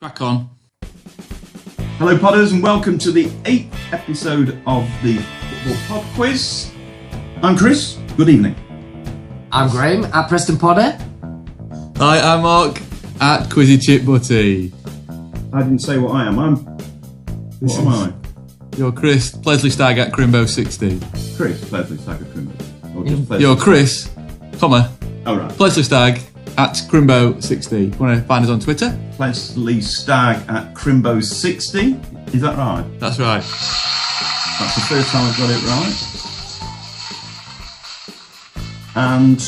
Crack on. Hello Podders and welcome to the 8th episode of the Football PodQuiz. I'm Chris, good evening. I'm Graham, at Preston Podder. Hi, I'm Marc, at Quizzy Chip Butty. I didn't say what I am, what am I? You're Chris, Plesley Stag at Crimbo60. Chris, Plesley Stag at Crimbo. Or just Plesley You're Stag. Chris, comma, Oh right. Plesley Stag at Crimbo60. Want to find us on Twitter? Plesley Stag at Crimbo60. Is that right? That's right. That's the first time I've got it right. And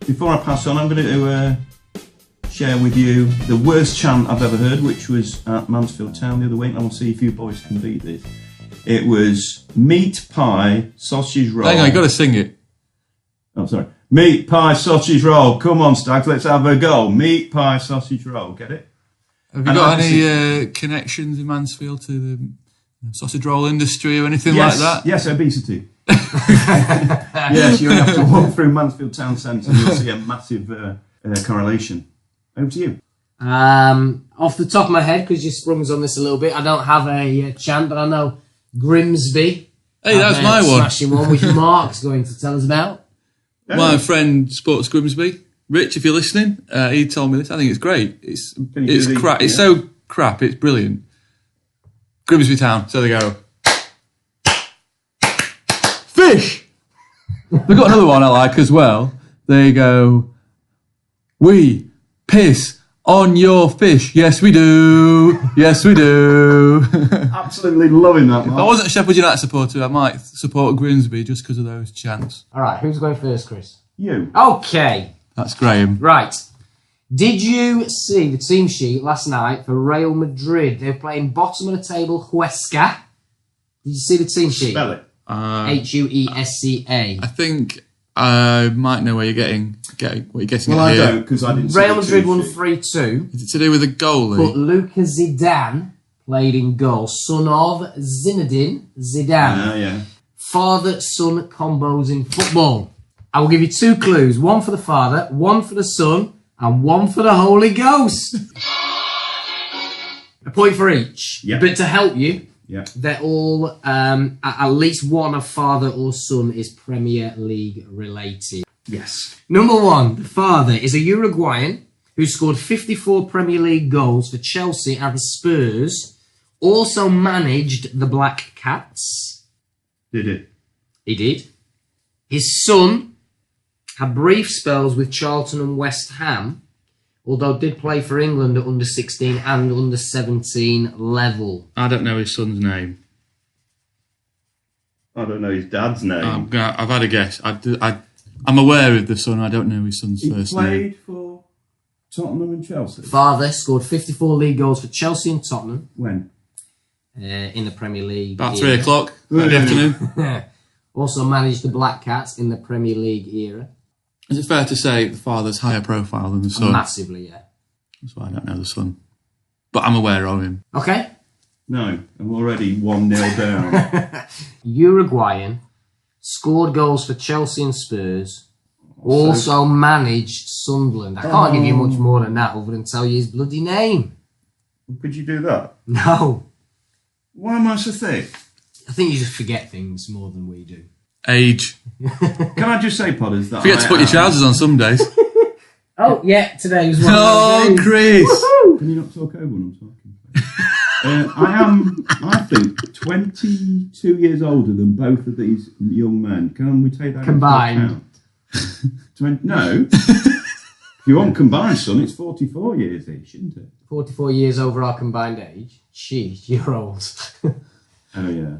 before I pass on, I'm going to share with you the worst chant I've ever heard, which was at Mansfield Town the other week. I want to see if you boys can beat this. It was meat pie, sausage roll. Hang on, you've got to sing it. Oh, sorry. Meat pie, sausage roll. Come on, Stags, let's have a go. Meat pie, sausage roll. Get it? Have you got any connections in Mansfield to the sausage roll industry or anything like that? Yes, obesity. Yes, you only have to walk through Mansfield Town Centre and you'll see a massive correlation. Over to you. Off the top of my head, because you sprung us on this a little bit, I don't have a chant, but I know Grimsby. Hey, that's my one. Smashing one, which Marc's going to tell us about. My friend Sports Grimsby, Rich, if you're listening, he told me this. I think it's great. It's crap. It's so crap. It's brilliant. Grimsby Town. So they go. Fish. They've got another one I like as well. They go. We piss on your fish. Yes, we do. Yes, we do. Absolutely loving that, If I Marc. wasn't a Sheffield United supporter, I might support Grimsby just because of those chants. All right, who's going first, Chris? You. Okay, That's Graham. right. Did you see the team sheet last night for Real Madrid? They were playing bottom of the table Huesca. Did you see the team sheet? Spell it. Huesca. I think I might know where you're getting what you're getting Well, at I here. don't, because I didn't see Real the Madrid team won sheet. 3-2. Is it to do with a goalie? But Luka Zidane played in goal. Son of Zinedine Zidane. Yeah. Father-son combos in football. I will give you 2 clues. One for the father, one for the son, and one for the Holy Ghost. A point for each. Yeah. But to help you, Yeah. they're all, at least one of father or son is Premier League related. Yes. Number 1, the father is a Uruguayan who scored 54 Premier League goals for Chelsea and Spurs, also managed the Black Cats. Did it? He did. His son had brief spells with Charlton and West Ham, although did play for England at under 16 and under 17 level. I don't know his son's name. I don't know his dad's name. I've had a guess. I'm aware of the son. I don't know his son's He first name. played for Tottenham and Chelsea. Father scored 54 league goals for Chelsea and Tottenham When? in the Premier League. About era. 3 o'clock in the afternoon. Also managed the Black Cats in the Premier League era. Is it fair to say the father's higher profile than the son? Massively, yeah. That's why I don't know the son. But I'm aware of him. Okay. No, I'm already 1-0 down. Uruguayan, scored goals for Chelsea and Spurs, also managed Sunderland. I can't give you much more than that other than tell you his bloody name. Could you do that? No. Why am I so thick? I think you just forget things more than we do. Age. Can I just say, Podders, that Forget to put your trousers on some days. Oh, yeah, today was one Oh, of those days. Chris! Can you not talk over when I'm talking? I am, I think, 22 years older than both of these young men. Can we take that Combined. into account? No. If you want combined, son, it's 44 years-ish, isn't it? 44 years over our combined age. Jeez, you're old. Oh, yeah.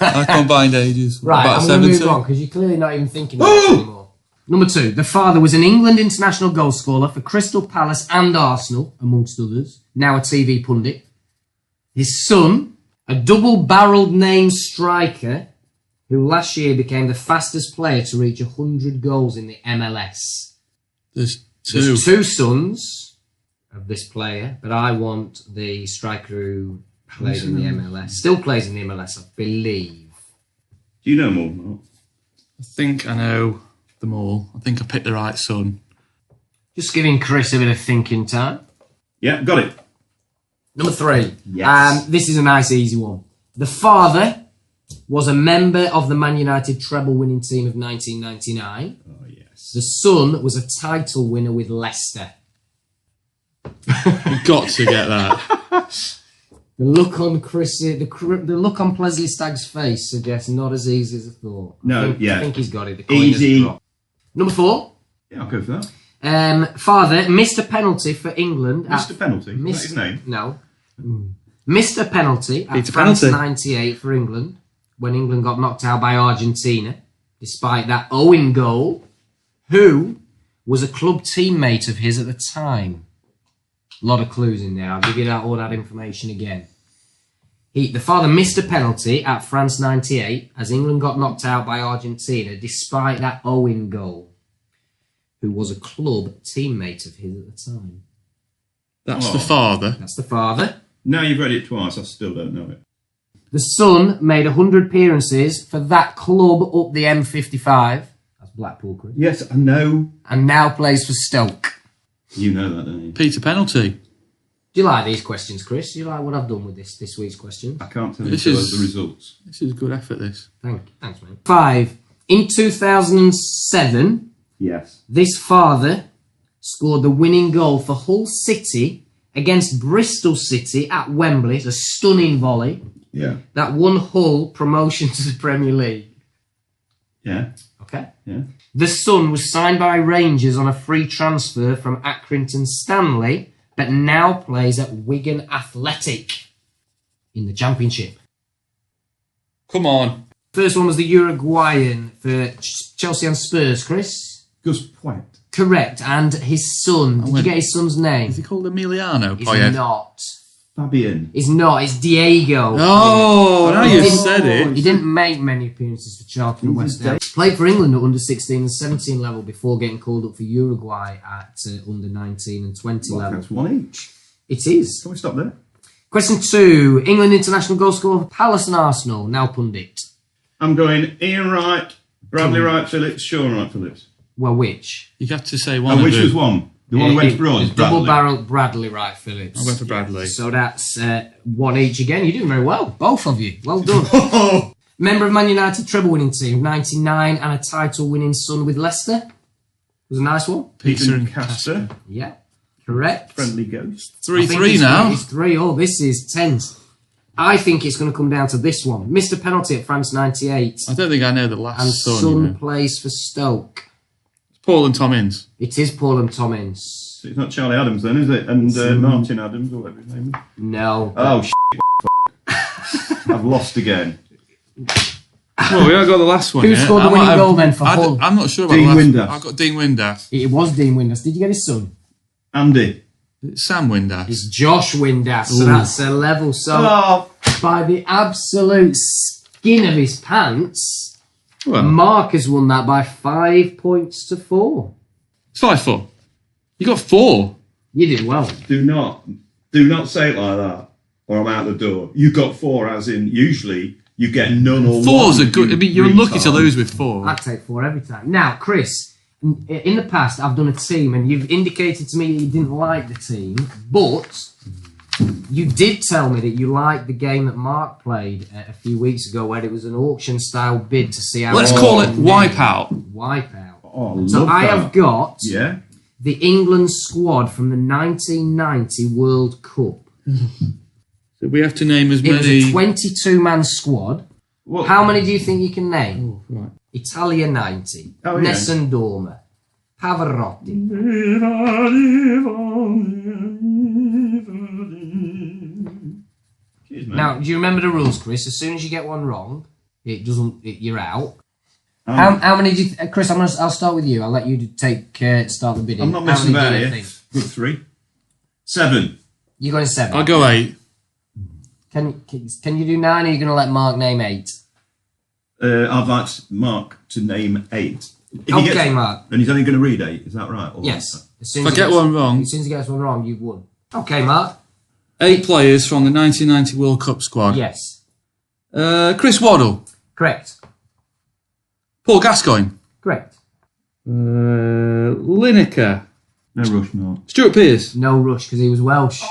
Our combined ages. Right, About I'm going to 70. move on because you're clearly not even thinking about it anymore. Number 2, the father was an England international goal scorer for Crystal Palace and Arsenal, amongst others, now a TV pundit. His son, a double-barrelled name striker, who last year became the fastest player to reach 100 goals in the MLS. There's 2. There's 2 sons of this player, but I want the striker who played in the MLS. Still plays in the MLS, I believe. Do you know more, Marc? I think I know them all. I think I picked the right son. Just giving Chris a bit of thinking time. Yeah, got it. Number 3. Yes. This is a nice, easy one. The father was a member of the Man United treble-winning team of 1999. Oh, yes. The son was a title winner with Leicester. You've got to get that. The look on the look on Plesley Stagg's face suggests not as easy as I thought. No, I think he's got it. The coin Easy. has dropped. Number 4. Yeah, I'll go for that. Father missed a penalty for England. Mr. Penalty. Is that his name? No. Missed a penalty at Peter France Penalty. 98 for England when England got knocked out by Argentina. Despite that owing goal, who was a club teammate of his at the time? A lot of clues in there. I'll give you all that information again. The father missed a penalty at France 98 as England got knocked out by Argentina despite that owing goal. Who was a club teammate of his at the time? That's the father. That's the father. Now you've read it twice, I still don't know it. The son made 100 appearances for that club up the M55. That's Blackpool, Chris. Yes, I know. And now plays for Stoke. You know that, don't you? Peter Penalty. Do you like these questions, Chris? Do you like what I've done with this week's question? I can't tell you This the is- results. This is good effort, this. Thanks, mate. 5. In 2007, Yes. this father scored the winning goal for Hull City against Bristol City at Wembley. It's a stunning volley Yeah. that won Hull promotion to the Premier League. Yeah. Okay. Yeah. The son was signed by Rangers on a free transfer from Accrington Stanley, but now plays at Wigan Athletic in the Championship. Come on. First one was the Uruguayan for Chelsea and Spurs, Chris. Gus Poyet. Correct. And his son. Did you get his son's name? Is he called Emiliano? He's Poyet? not. Fabian. He's not. It's Diego. Oh, now you said He it. didn't make many appearances for Charlton and West Ham. Played for England at under 16 and 17 level before getting called up for Uruguay at under 19 and 20 Well, level. that's one each. It is. Can we stop there? Question 2. England international goal scorer for Palace and Arsenal. Now pundit. I'm going Ian Wright, Bradley Wright Phillips, Sean Wright Phillips. Well, which? You have to say one And of which the... was one? The one who went abroad? It's double-barreled Bradley Wright Phillips. I went for Bradley. So that's one each again. You're doing very well. Both of you. Well done. Member of Man United treble-winning team, 99, and a title-winning son with Leicester. Was a nice one. Peter and Castor. Yeah. Correct. Friendly Ghost. 3-3 now. It's 3. Oh, this is tense. I think it's going to come down to this one. Missed a penalty at France 98. I don't think I know the And last son. son You know. plays for Stoke. It's Paul and Tom Ince. It is Paul and Tommins. So it's not Charlie Adams then, is it? And Martin Adams, or whatever his name is. No. Oh, I've lost again. Well, we haven't got the last one Who yet. scored the winning goal then for Hull? I'm not sure about Dean the last Windass. I've got Dean Windass. It was Dean Windass. Did you get his son? Andy. It's Sam Windass. It's Josh Windass. So that's a level. So Oh, by the absolute skin of his pants, Well, Marc has won that by 5 points to 4. it's 5-4. You got 4. You did well. do not say it like that, or I'm out the door. You got 4, as in usually you get none or 4's one. a good. I mean, you're unlucky to lose with 4. I'd take 4 every time. Now, Chris, in the past, I've done a team, and you've indicated to me that you didn't like the team, but you did tell me that you liked the game that Marc played a few weeks ago, where it was an auction-style bid to see how. Let's call it Wipeout. Wipeout. Oh, So love I that. have got Yeah. the England squad from the 1990 World Cup. So we have to name as It was many. a 22-man squad. What? How many do you think you can name? Oh, right. Italia 90, Oh, yeah. Nessun Dorma, Pavarotti. Cheers, mate. Now, do you remember the rules, Chris? As soon as you get one wrong, you're out. Oh. How many do you Chris, I'll start with you. I'll let you start the bidding. I'm not How messing many about do you here. think? Good 3. 7. You're going 7. I'll go 8. Can you do 9, or are you going to let Marc name 8? I'd like Mark to name 8. If he Okay, gets- Marc. And he's only going to read 8, is that right? Or- Yes. As soon If as I get one wrong, As soon as he gets one wrong, you've won. Okay, Marc. 8 players from the 1990 World Cup squad. Yes. Chris Waddle, Correct. Paul Gascoigne, Correct. Lineker, No rush, Mark. Stuart Pearce, No rush because he was Welsh.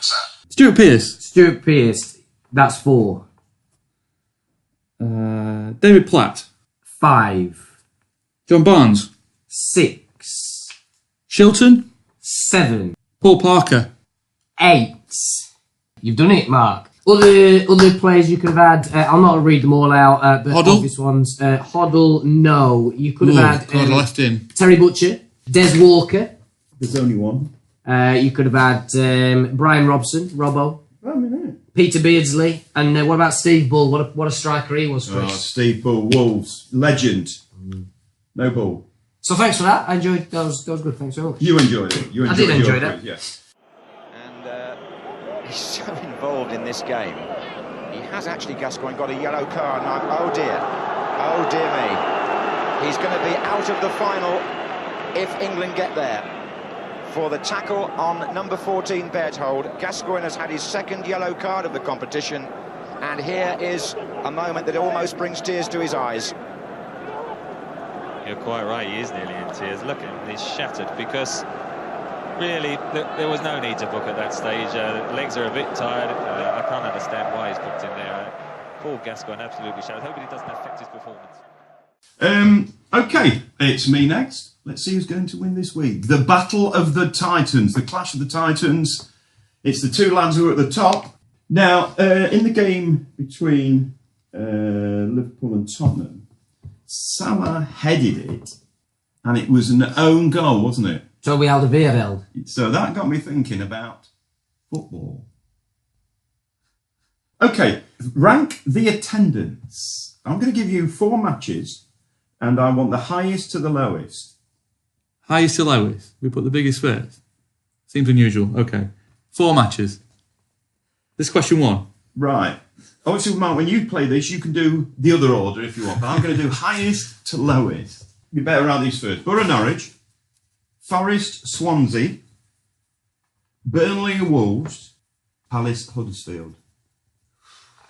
answer. Stuart Pearce. Stuart Pearce. That's 4. David Platt. 5. John Barnes. 6. Shilton. 7. Paul Parker. 8. You've done it, Mark. Other players you could have had, I'll not read them all out, but Hoddle? obvious ones. Hoddle, no. You could have had left in. Terry Butcher, Des Walker. There's only one. You could have had Brian Robson, Robbo. I mean, Peter Beardsley. And what about Steve Bull? What a striker he was, Chris. Oh, Steve Bull, Wolves, legend. No ball. So thanks for that. I enjoyed that. Was good. Thanks very much. You enjoyed it. I did enjoy that. Yes. And he's so involved in this game. He has actually, Gascoigne, got a yellow card now. Oh dear me. He's going to be out of the final if England get there. For the tackle on number 14 Berthold, Gascoigne has had his second yellow card of the competition, and here is a moment that almost brings tears to his eyes. You're quite right, he is nearly in tears. Look at him, he's shattered, because really there was no need to book at that stage. Legs are a bit tired. I can't understand why he's booked in there. Paul Gascoigne absolutely shattered. Hoping it doesn't affect his performance. Okay, it's me next. Let's see who's going to win this week. The Battle of the Titans, the Clash of the Titans. It's the two lads who are at the top. Now, in the game between Liverpool and Tottenham, Salah headed it, and it was an own goal, wasn't it? Toby Alderweireld. So that got me thinking about football. Okay, rank the attendance. I'm going to give you 4 matches, and I want the highest to the lowest. Highest to lowest. We put the biggest first. Seems unusual. Okay. 4 matches. This is question 1. Right. Obviously, Mark, when you play this, you can do the other order if you want, but I'm going to do highest to lowest. You better around these first. Borough Norwich, Forest Swansea, Burnley Wolves, Palace Huddersfield.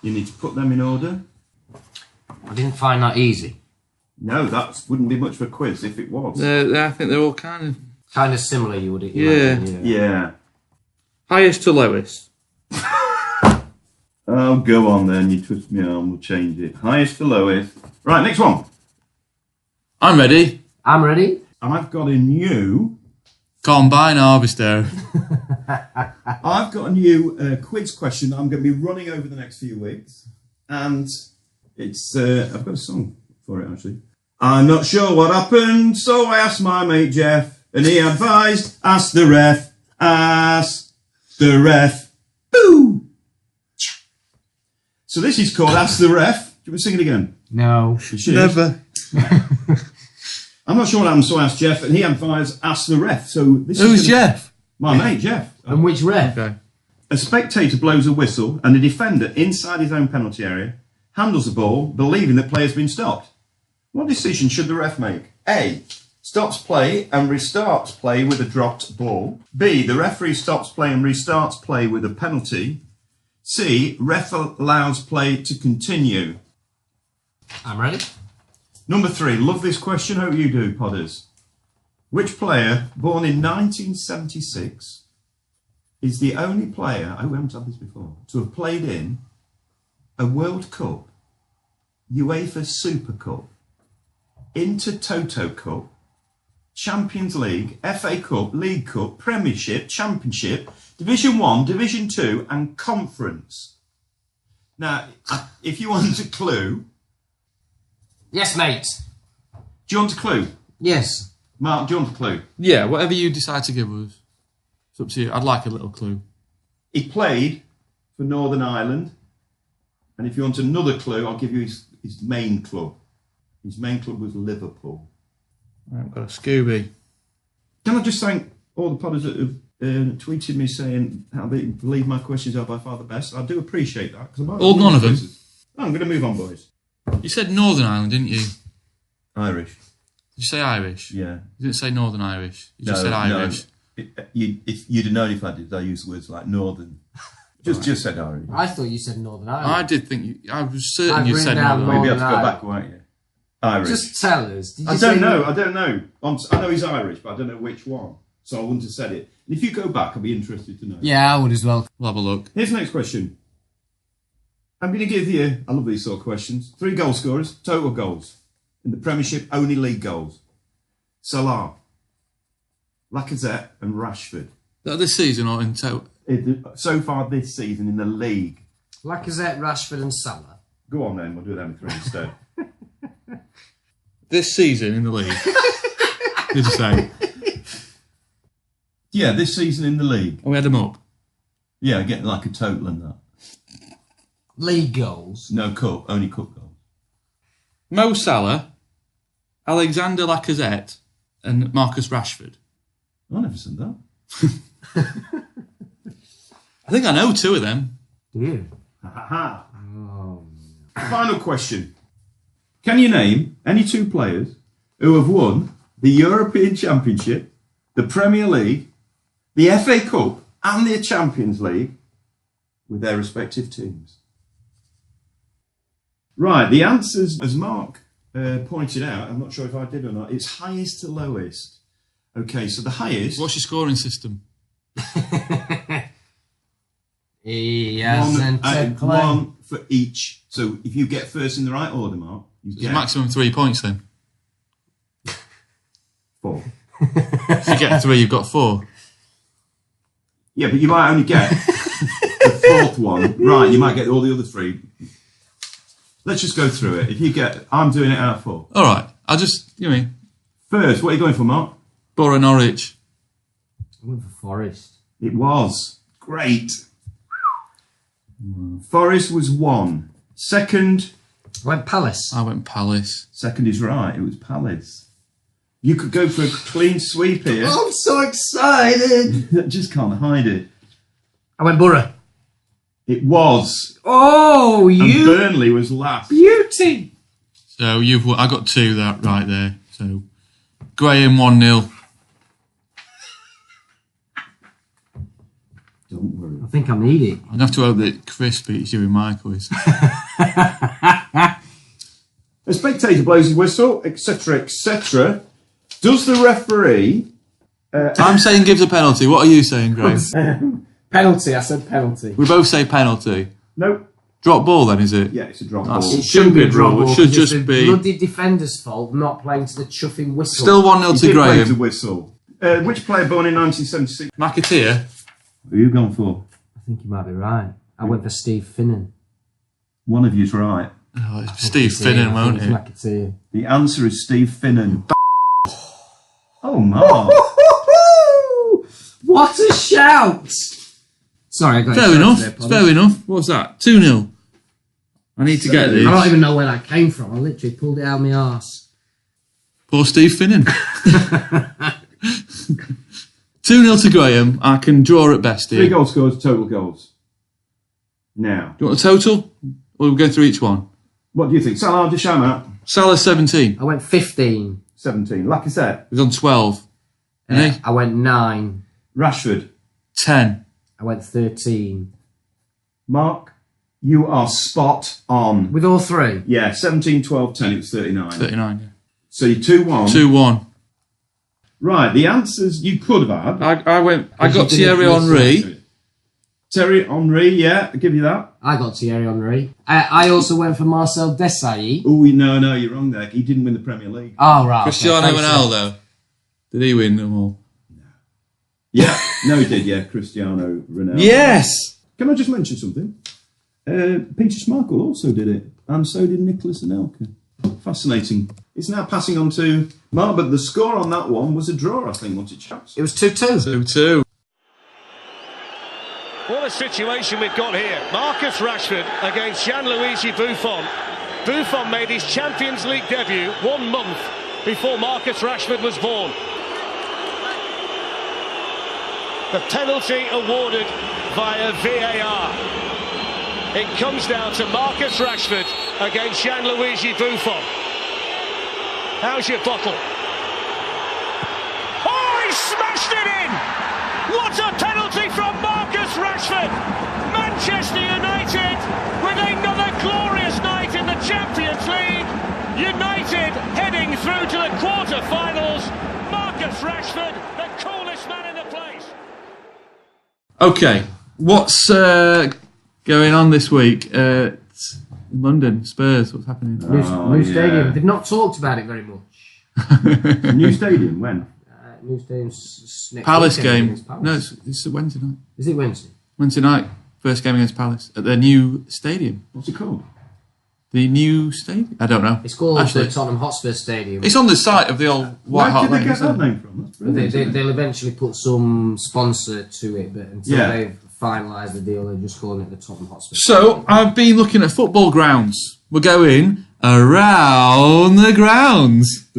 You need to put them in order. I didn't find that easy. No, that wouldn't be much of a quiz if it was. I think they're all kind Kind of similar, you would imagine, Yeah. of... Highest to lowest. Oh, go on then. You twist me arm, we'll change it. Highest to lowest. Right, next one. I'm ready. I'm ready. I've got a new... Combine harvester. I've got a new quiz question that I'm going to be running over the next few weeks. And it's... I've got a song for it, actually. I'm not sure what happened, so I asked my mate Geoff, and he advised, ask the ref, ask the ref. Boo! So this is called Ask the Ref. Do you want to sing it again? No. Never. I'm not sure what happened, so I asked Geoff, and he advised, ask the ref. So this Who's Geoff? My mate, Geoff. And which ref? Okay. A spectator blows a whistle, and a defender inside his own penalty area handles the ball, believing the player's been stopped. What decision should the ref make? A. Stops play and restarts play with a dropped ball. B. The referee stops play and restarts play with a penalty. C. Ref allows play to continue. I'm ready. Number 3. Love this question. Hope you do, Podders. Which player, born in 1976, is the only player, we haven't had this before, to have played in a World Cup, UEFA Super Cup, Inter-Toto Cup, Champions League, FA Cup, League Cup, Premiership, Championship, Division 1, Division 2 and Conference? Now, if you want a clue... Yes, mate. Do you want a clue? Yes. Mark, do you want a clue? Yeah, whatever you decide to give us. It's up to you. I'd like a little clue. He played for Northern Ireland. And if you want another clue, I'll give you his main club. His main club was Liverpool. I've got a Scooby. Can I just thank all the podders that have tweeted me saying how they believe my questions are by far the best? I do appreciate that. None of them? I'm going to move on, boys. You said Northern Ireland, didn't you? Irish. Did you say Irish? Yeah. You didn't say Northern Irish. You just said Irish. No. You'd have known if I used words like Northern. Just said Irish. I thought you said Northern Ireland. I did think I was certain I've you written said down Northern Maybe Ireland. you have to go back, won't you? Irish. Just tell us. Did you I say don't know. I know he's Irish, but I don't know which one. So I wouldn't have said it. If you go back, I'll be interested to know. Yeah, I would as well. We'll have a look. Here's the next question. I'm going to give you, I love these sort of questions, 3 goal scorers, total goals. In the Premiership, only league goals. Salah, Lacazette and Rashford. This season or in total? So far this season in the league. Lacazette, Rashford and Salah. Go on then, we'll do them 3 instead. This season in the league. Did you say? Yeah, this season in the league. Oh, we had them up. Yeah, get like a total and that. League goals. No, cup, only cup goals. Mo Salah, Alexander Lacazette, and Marcus Rashford. I never said that. I think I know 2 of them. Do you? Ha. Final question. Can you name any 2 players who have won the European Championship, the Premier League, the FA Cup and the Champions League with their respective teams? Right, the answers, as Marc pointed out, I'm not sure if I did or not, it's highest to lowest. Okay, so the highest... What's your scoring system? He hasn't a clue. 1 for each. So if you get first in the right order, Marc, you It's get maximum 3 points then. 4. If you get 3, you've got 4. Yeah, but you might only get the 4th one. Right, you might get all the other 3. Let's just go through it. If you get... I'm doing it out of 4. All right. I'll just, you mean, First, what are you going for, Marc? Borough Norwich. I went for Forest. It was. Great. Forest was 1. Second... I went Palace. I went Palace. Second is right. It was Palace. You could go for a clean sweep here. I'm so excited. Just can't hide it. I went Borough. It was. Oh, And you Burnley was last. beauty. So I got 2 that right there. So Graham 1-0. Don't worry. I think I need it. I'm going to have to hope that Chris beats you in my quiz. A spectator blows his whistle, etc., etc. Does the referee... I'm saying gives a penalty. What are you saying, Graham? Penalty. I said penalty. We both say penalty. Nope. Drop ball then, is it? Yeah, it's a drop That's- ball. It shouldn't be a draw ball. It should It's just the be... bloody defender's fault not playing to the chuffing whistle. Still 1-0 He to did play to Graham. whistle. Which player born in 1976? McAteer. Who are you going for? I think you might be right. I went for Steve Finnan. One of you's right. Oh, it's Steve Finnan, won't it? McAteer. The answer is Steve Finnan. Oh, Marc. What a shout! Sorry, I got Fair excited enough. there, It's pardon. fair enough. What's that? 2-0. I need to get I don't this. even know where that came from. I literally pulled it out of my arse. Poor Steve Finnan. 2-0 to Graham. I can draw at best 3 here. Do goal scores, total goals. Now, you want the total? Or we go through each one? what do you think? Salah de Chamat, Salah 17. I went 15. 17. Lacazette, He was on 12. And he? I went 9. Rashford, 10. I went 13. Marc, you are spot on. With all 3? Yeah, 17, 12, 10, it was 39. 39. Yeah. So you're 2-1. 2-1. Right, the answers you could have had. I got Thierry Henry. Thierry Henry, yeah, I'll give you that. I got Thierry Henry. I also went for Marcel Desailly. Oh, no, you're wrong there. He didn't win the Premier League. Oh, right. Cristiano okay, thanks, Ronaldo. Did he win them all? Yeah, no, he did, yeah, Cristiano Ronaldo. Yes! Can I just mention something? Peter Schmeichel also did it, and so did Nicholas Anelka. Fascinating. It's now passing on to Marc, but the score on that one was a draw, I think, wasn't it, chaps? It was 2-2. 2-2. What a situation we've got here. Marcus Rashford against Gianluigi Buffon. Buffon made his Champions League debut 1 month before Marcus Rashford was born. The penalty awarded via VAR. It comes down to Marcus Rashford against Gianluigi Buffon. How's your bottle? Oh, he smashed it in! What a penalty from Marcus Rashford! Manchester United with another glorious night in the Champions League. United heading through to the quarter-finals. Marcus Rashford, the coolest man in the place. Okay, what's going on this week? London, Spurs, what's happening? New stadium. They've not talked about it very much. New stadium, when? New stadium's next Palace weekend game. against Palace. No, it's Wednesday night. Is it Wednesday? Wednesday night, first game against Palace at their new stadium. What's it called? The new stadium? I don't know. It's called Actually, the Tottenham Hotspur Stadium. it's on the site of the old White Where Hart did they Lane. get isn't that it? name from? That's brilliant, isn't it? They'll eventually put some sponsor to it, but until they've finalised the deal, they're just calling it the Tottenham Hotspur. So, I've been looking at football grounds. We're going around the grounds.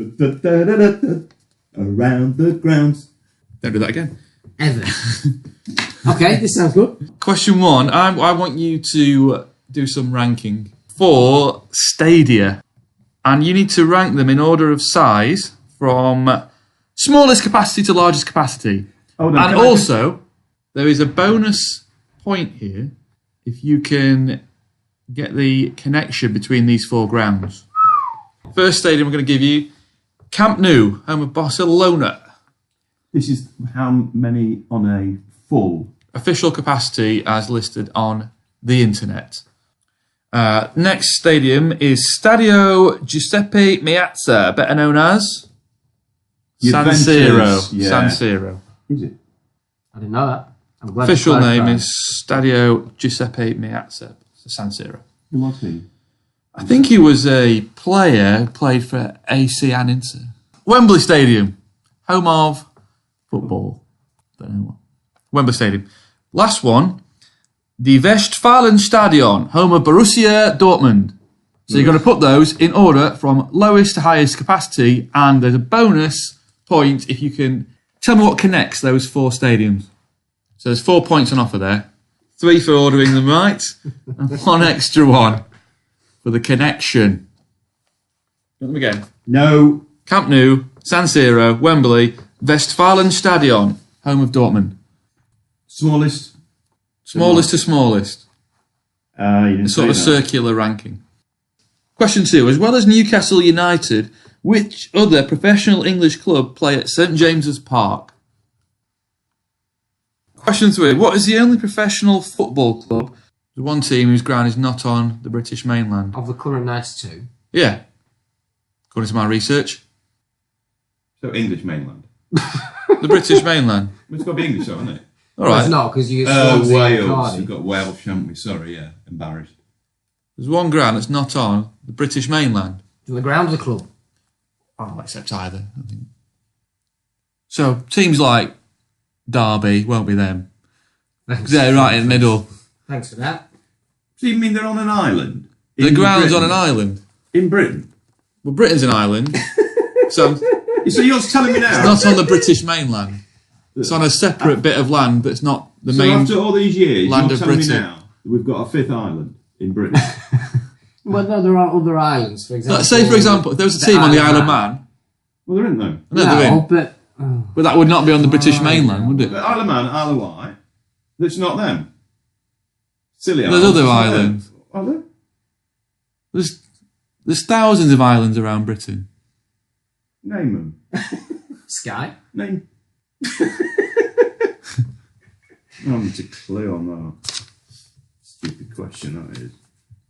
Around the grounds. Don't do that again. Ever. Okay, this sounds good. Question 1. I want you to do some ranking for stadia. And you need to rank them in order of size from smallest capacity to largest capacity. And also, there is a bonus point here if you can get the connection between these 4 grounds. First stadium I'm going to give you, Camp Nou, home of Barcelona. This is how many on a full? Official capacity as listed on the internet. Next stadium is Stadio Giuseppe Meazza, better known as San Siro. Yeah. San Siro. Is it? I didn't know that. I'm glad Official you name clarified. is Stadio Giuseppe Meazza, San Siro. Who was he? I think he was a player who played for AC and Inter. Wembley Stadium, home of football. Don't know what. Wembley Stadium. Last one, the Westfalenstadion, home of Borussia Dortmund. So you've got to put those in order from lowest to highest capacity, and there's a bonus point if you can tell me what connects those 4 stadiums. So there's 4 points on offer there. 3 for ordering them right, and 1 extra one for the connection. Do them again. No. Camp Nou, San Siro, Wembley, Westfalenstadion, home of Dortmund. Smallest? Smallest to smallest. You didn't Sort of say that. circular ranking. Question 2. As well as Newcastle United, which other professional English club play at St James's Park? Question 3. What is the only professional football club, the one team whose ground is not on the British mainland? Of the current 92. Yeah. According to my research. So English mainland. The British mainland. It's got to be English, though, hasn't it? All Well, right. it's not, because you get Swansea and Wales. Cardiff. We've got Welsh, haven't we? Sorry, yeah. Embarrassed. There's one ground that's not on the British mainland. On the ground of the club. Oh, except either, I think. So, teams like Derby won't be them. Thanks. They're right in the middle. Thanks for that. So you mean they're on an island? The In ground's Britain? on an island. In Britain? Well, Britain's an island. So, So you're telling me now? it's not on the British mainland. It's on a separate bit of land that's not the So main... after all these years, land you're of telling me Britain. now that we've got a 5th island in Britain? Well, no, there are other islands, for example. Let's say, for example, if there was a team on the Isle of Man, Well, there isn't though. no, they're No, in. but... But that would not be on the British mainland, would it? But Isle of Man, Isle of Wight, that's not them. Silly There's isles, other it's not them. islands. Are there? There's thousands of islands around Britain. Name them. Sky? Name. I haven't a clue on that. Stupid question, that is.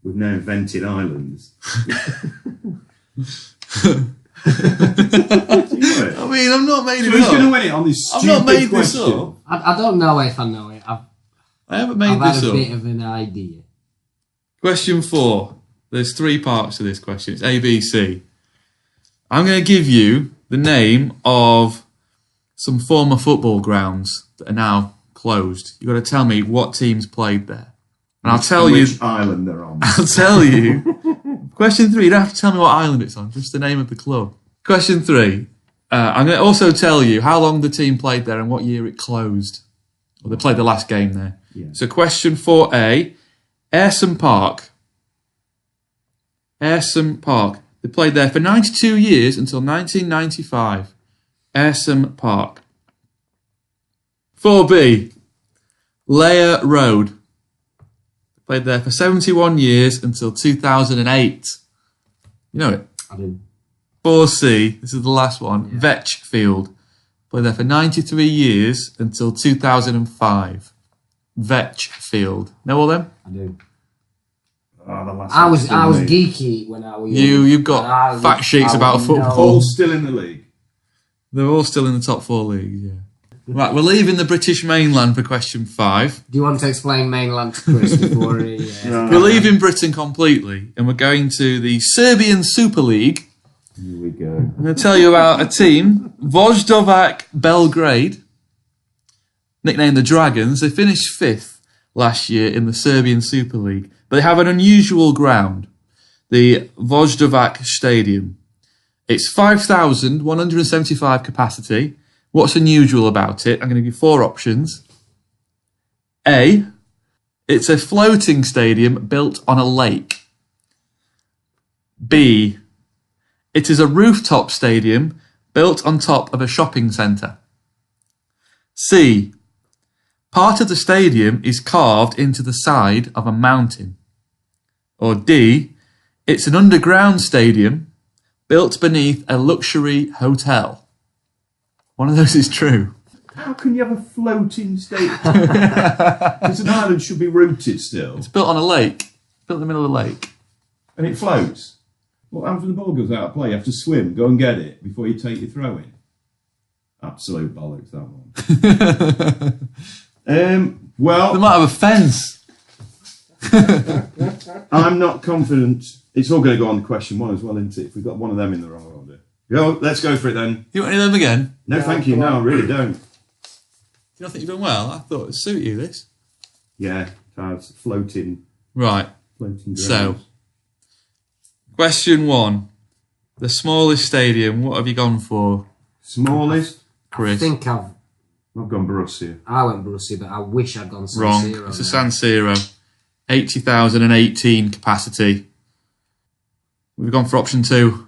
We've now invented islands. I mean, I'm not made So it who's going to up. win it on this I've stupid not made this question? up. I don't know if I know it. I haven't made I've had this a up. bit of an idea. Question 4. There's 3 parts to this question. It's A, B, C. I'm going to give you the name of some former football grounds that are now closed. You've got to tell me what teams played there. And I'll tell you... Which island they're on. I'll tell you. Question 3. You don't have to tell me what island it's on. Just the name of the club. Question 3. I'm going to also tell you how long the team played there and what year it closed. Or they played the last game there. Yeah. So question 4A. Ayresome Park. Ayresome Park. They played there for 92 years until 1995. Ayresome Park. 4B. Layer Road. They played there for 71 years until 2008. You know it. I do. 4C. This is the last one. Yeah. Vetch Field. Played there for 93 years until 2005. Vetch Field. Know all them? I do. Oh, the last I was one's still geeky when I was You've got fact sheets about football. all still in the league. They're all still in the top 4 leagues, yeah. Right, we're leaving the British mainland for question 5. Do you want to explain mainland to Chris before he... We're leaving Britain completely, and we're going to the Serbian Super League. Here we go. I'm going to tell you about a team, Vojdovac Belgrade, nicknamed the Dragons. They finished 5th last year in the Serbian Super League, but they have an unusual ground, the Vojdovac Stadium. It's 5,175 capacity. What's unusual about it? I'm going to give you 4 options. A, it's a floating stadium built on a lake. B, it is a rooftop stadium built on top of a shopping centre. C, part of the stadium is carved into the side of a mountain. Or D, it's an underground stadium built beneath a luxury hotel. One of those is true. How can you have a floating stadium? Because an island should be rooted still. It's built on a lake. Built in the middle of the lake. And it floats. What happens when the ball goes out of play? You have to swim, go and get it before you take your throw in. Absolute bollocks, that one. Well, They might have a fence. I'm not confident. It's all going to go on question 1 as well, isn't it? If we've got one of them in the wrong order. Go, let's go for it then. You want any of them again? No, thank you. No, I really don't. Do you not think you've done well? I thought it would suit you, this. Yeah, it's floating Right. grounds. So, question 1. The smallest stadium, what have you gone for, Smallest? Chris? I think I've gone Borussia. I went Borussia, but I wish I'd gone San Wrong. Siro. It's a San Siro. 80,018 capacity. We've gone for option 2.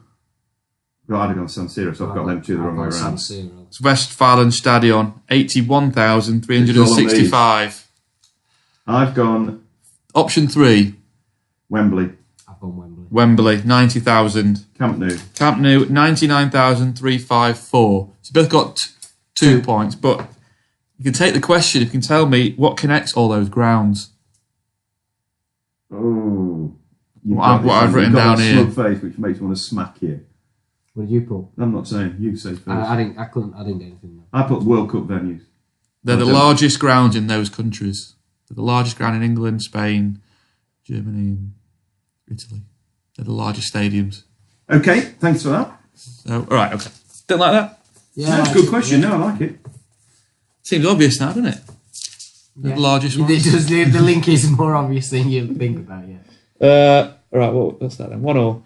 Well, I'd have gone San Siro, so I've got them two the wrong way around. San Siro. It's Westfalenstadion. 81,365. I've gone Option 3. Wembley. I've gone Wembley. Wembley. 90,000. Camp Nou. Camp Nou. 99,354. So you both got 2 points, but you can take the question if you can tell me what connects all those grounds. Oh. What I've written down here. Slug face, which makes me want to smack you. What did you put? I'm not saying. You say first. I didn't get anything. I put World Cup venues. They're the largest grounds in those countries. They're the largest ground in England, Spain, Germany, and Italy. They're the largest stadiums. Okay, thanks for that. So, all right, okay. Don't like that? Yeah, That's a good question. No, I like it. Seems obvious now, doesn't it? They're the largest one. It does, the link is more obvious than you think about, yeah. All right, what's that then? 1-1.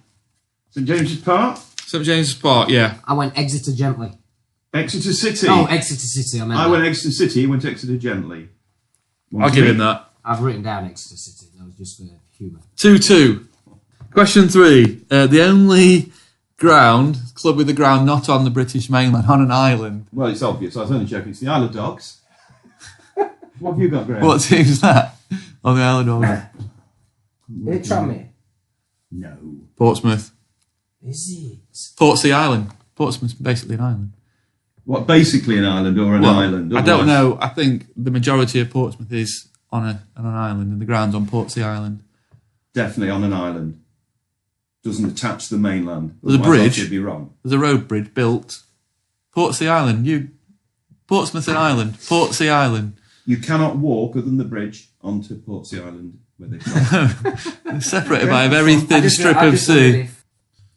St James's Park. St James's Park, yeah. I went Exeter Gently. Exeter City. Oh, Exeter City, I went Exeter City, he went Exeter Gently. I'll give him that. I've written down Exeter City. That was just for humour. 2-2. Question 3. The only club with a ground not on the British mainland, on an island. Well, it's obvious. I was only joking. It's the Isle of Dogs. What have you got, Graham? What team's that? On the island of Did it trap me? No. Portsmouth. Is it? Portsea Island. Portsmouth's basically an island. What, basically an island or an island? I don't know. I think the majority of Portsmouth is on an island, and the ground's on Portsea Island. Definitely on an island. Doesn't attach to the mainland. There's a bridge. You'd be wrong. There's a road bridge built. Portsea Island. Portsmouth an island. Portsea Island. You cannot walk other than the bridge onto Portsea Island where they come. They're separated by a very thin strip of sea.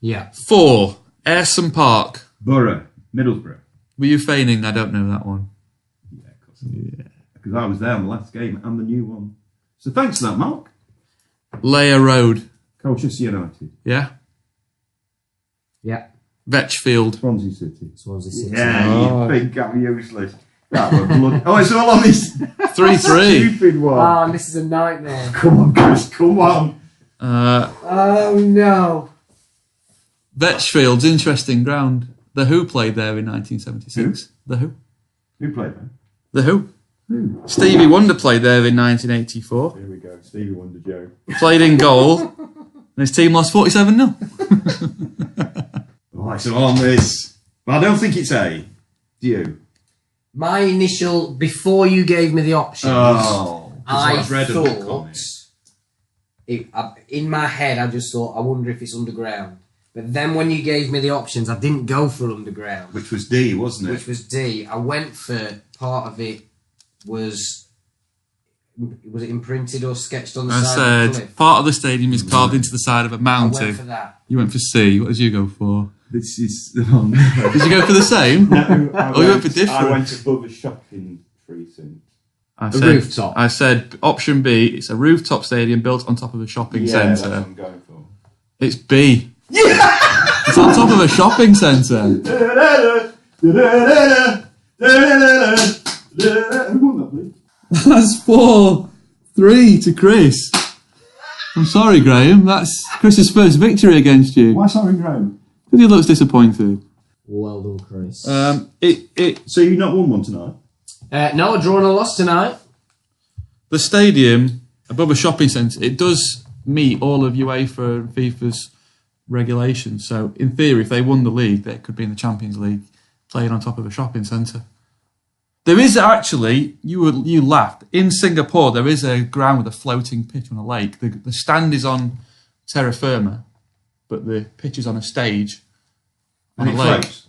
Yeah. 4. Ayresome Park. Borough. Middlesbrough. Were you feigning? I don't know that one. Yeah, of course. Yeah. Because I was there on the last game and the new one. So thanks for that, Marc. Layer Road. Colchester United. Yeah. Yeah. Vetchfield. Swansea City. Swansea City. Yeah, you think I'm useless. That was bloody... Oh, it's all on this 3-3. stupid one. Oh, this is a nightmare. Come on, Chris, come on. Oh, no. Vetchfield's interesting ground. The Who played there in 1976. Who? The Who? Who played there? The Who? Who? Stevie Wonder played there in 1984. Here we go, Stevie Wonder Joe. Played in goal. And his team lost 47-0. Oh, it's all on this. But I don't think it's A. Do you? My initial, before you gave me the options, I read a book on thought, in my head, I just thought, I wonder if it's underground. But then when you gave me the options, I didn't go for underground. Which was D, wasn't it? Which was D. I went for part of it was it imprinted or sketched on the side of the cliff? Part of the stadium is carved into the side of a mountain. I went for that. You went for C. What did you go for? This is the one. Did you go for the same? No, you went for different. I went above a shopping precinct. Rooftop. I said option B. It's a rooftop stadium built on top of a shopping centre. That's what I'm going for. It's B. Yeah! It's on top of a shopping centre. Who won that, please? That's 4-3 to Chris. I'm sorry, Graham. That's Chris's first victory against you. Why sorry, Graham? Because he looks disappointed. Well done, Chris. So you've not won one tonight? No, a draw and a loss tonight. The stadium above a shopping centre, it does meet all of UEFA and FIFA's regulations. So, in theory, if they won the league, they could be in the Champions League playing on top of a shopping centre. There is actually, you laughed, in Singapore there is a ground with a floating pitch on a lake. The stand is on terra firma, but the pitch is on a stage on a lake. Floats?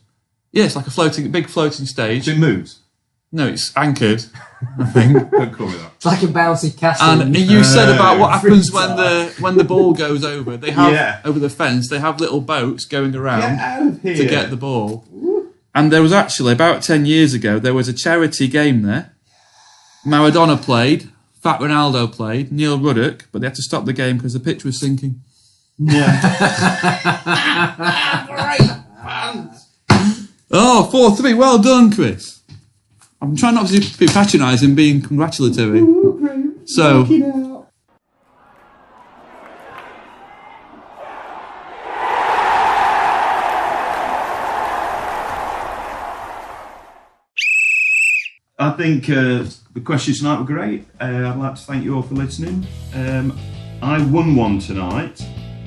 Yeah, it's like a big floating stage. So it moves? No, it's anchored, I think. Don't call me that. It's like a bouncy castle. And you said about what happens when the ball goes over. They have over the fence. They have little boats going around to get the ball. And there was actually about 10 years ago there was a charity game there. Maradona played, Fat Ronaldo played, Neil Ruddock, but they had to stop the game because the pitch was sinking. Yeah. Oh, 4-3. Well done, Chris. I'm trying not to be patronising, being congratulatory. So. I think the questions tonight were great. I'd like to thank you all for listening. I won one tonight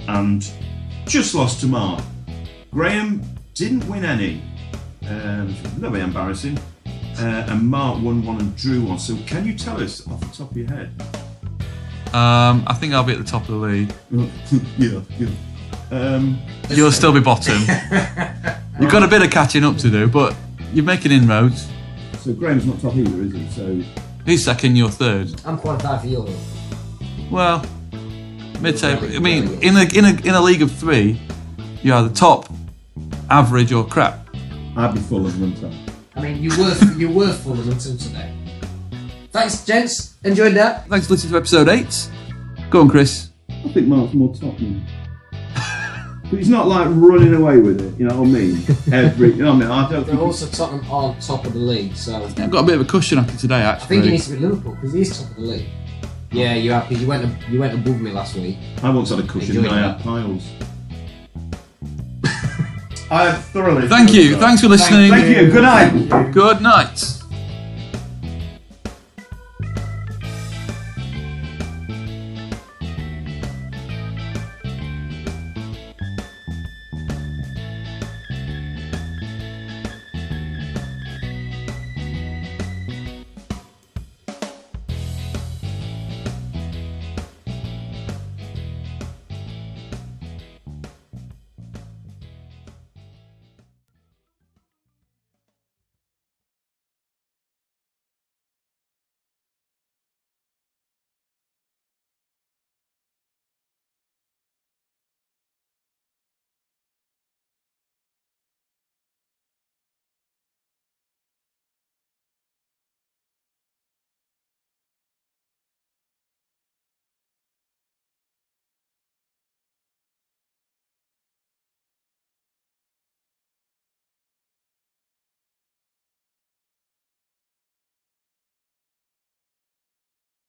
and just lost to Marc. Graham didn't win any, which was a little bit embarrassing. And Marc won one and drew one. So can you tell us off the top of your head? I think I'll be at the top of the league. Yeah. You'll still be bottom. You've got a bit of catching up to do, but you're making inroads. So Graham's not top either, is he? So he's second, you're third. I'm qualified for Europe. Well, mid-table. I mean, in a league of three, you're either top, average, or crap. I'd be full of them. I mean, you were full of them until today. Thanks, gents. Enjoyed that. Thanks for listening to episode 8. Go on, Chris. I think Marc's more top than but he's not like running away with it, you know what I mean? You know what I mean? I don't think also Tottenham aren't top of the league, so I've got a bit of a cushion after today, actually. I think he needs to be Liverpool because he is top of the league. Yeah, you have because you went above me last week. I once had a cushion and I had piles. I have thoroughly. Thank you. Thanks for listening. Thank you. Good night. Good night.